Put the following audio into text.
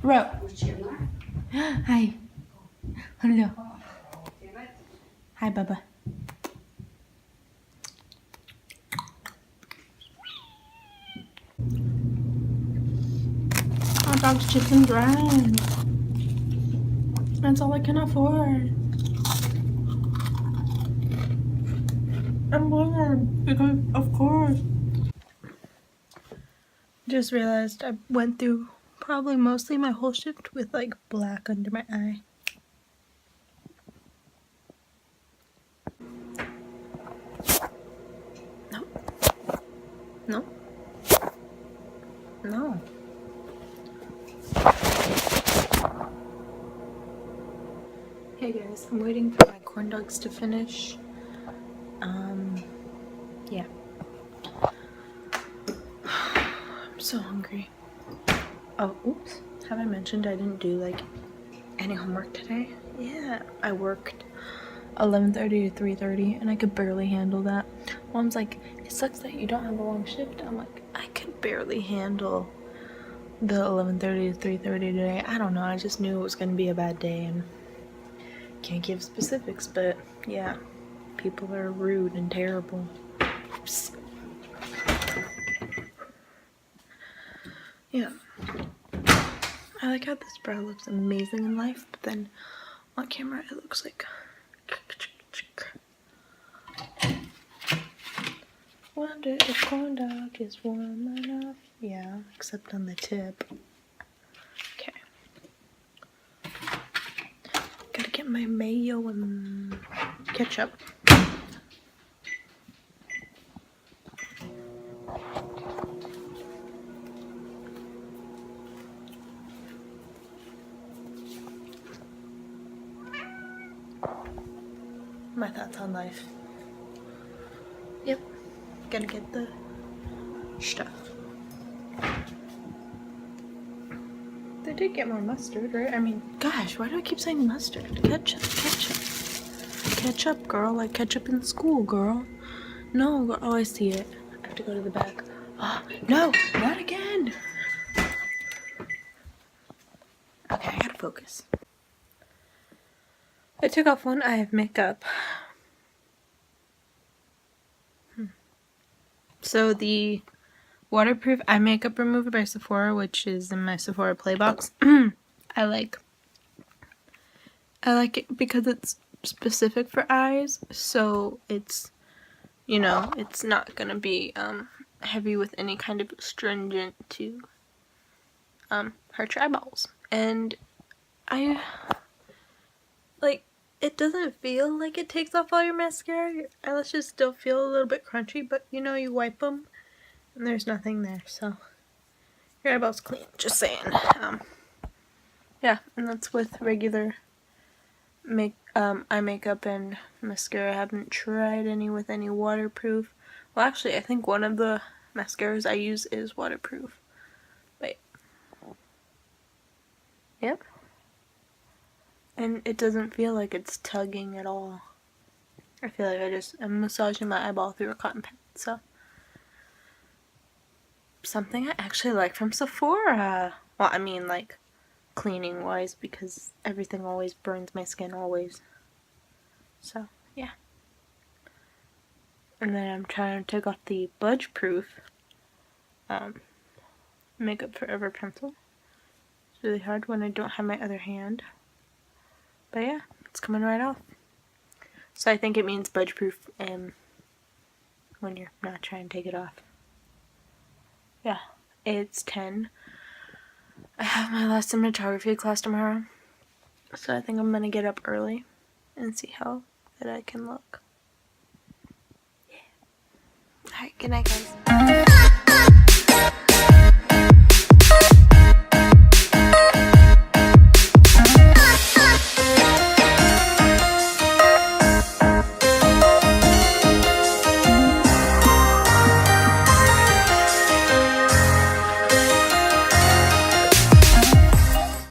Bro. Hi. Hello. Hi, Bubba. Hot dogs, chips, and bread. That's all I can afford. I'm bored because, of course. Just realized I went through probably mostly my whole shift with like black under my eye. No. No. No. Hey guys, I'm waiting for my corn dogs to finish. Yeah. I'm so hungry. Oh, oops. Have I mentioned I didn't do like any homework today? Yeah, I worked 11:30 to 3:30 and I could barely handle that. Mom's like, it sucks that you don't have a long shift. I'm like, I could barely handle the 11:30 to 3:30 today. I don't know, I just knew it was gonna be a bad day and can't give specifics, but yeah, people are rude and terrible. Oops. Yeah. I like how this bra looks amazing in life, but then on camera it looks like wonder if corn dog is warm enough. Yeah, except on the tip. Okay. Gotta get my mayo and ketchup. My thoughts on life. Yep. Gotta get the stuff. They did get more mustard, right? I mean, gosh, why do I keep saying mustard? Ketchup, ketchup. Ketchup, girl, like ketchup in school, girl. No, girl. Oh, I see it. I have to go to the back. Oh, no, not again. Okay, I gotta focus. I took off one eye of makeup. So the waterproof eye makeup remover by Sephora, which is in my Sephora play box, I like it because it's specific for eyes, so it's, you know, it's not gonna be heavy with any kind of astringent to hurt your eyeballs. And I like, it doesn't feel like it takes off all your mascara. Your eyelashes still feel a little bit crunchy, but you know, you wipe them and there's nothing there, so your eyeballs clean, just saying. Yeah, and that's with regular eye makeup and mascara. I haven't tried any with any waterproof. Well, actually, I think one of the mascaras I use is waterproof. Wait. Yep. And it doesn't feel like it's tugging at all. I feel like I just am massaging my eyeball through a cotton pad, so. Something I actually like from Sephora. Well, I mean, like, cleaning wise, because everything always burns my skin, always. So, yeah. And then I'm trying to take off the Budge Proof Makeup Forever pencil. It's really hard when I don't have my other hand. But yeah, it's coming right off. So I think it means Budge Proof when you're not trying to take it off. Yeah, it's 10. I have my last cinematography class tomorrow. So I think I'm gonna get up early and see how good I can look. Yeah. Alright, good night, guys.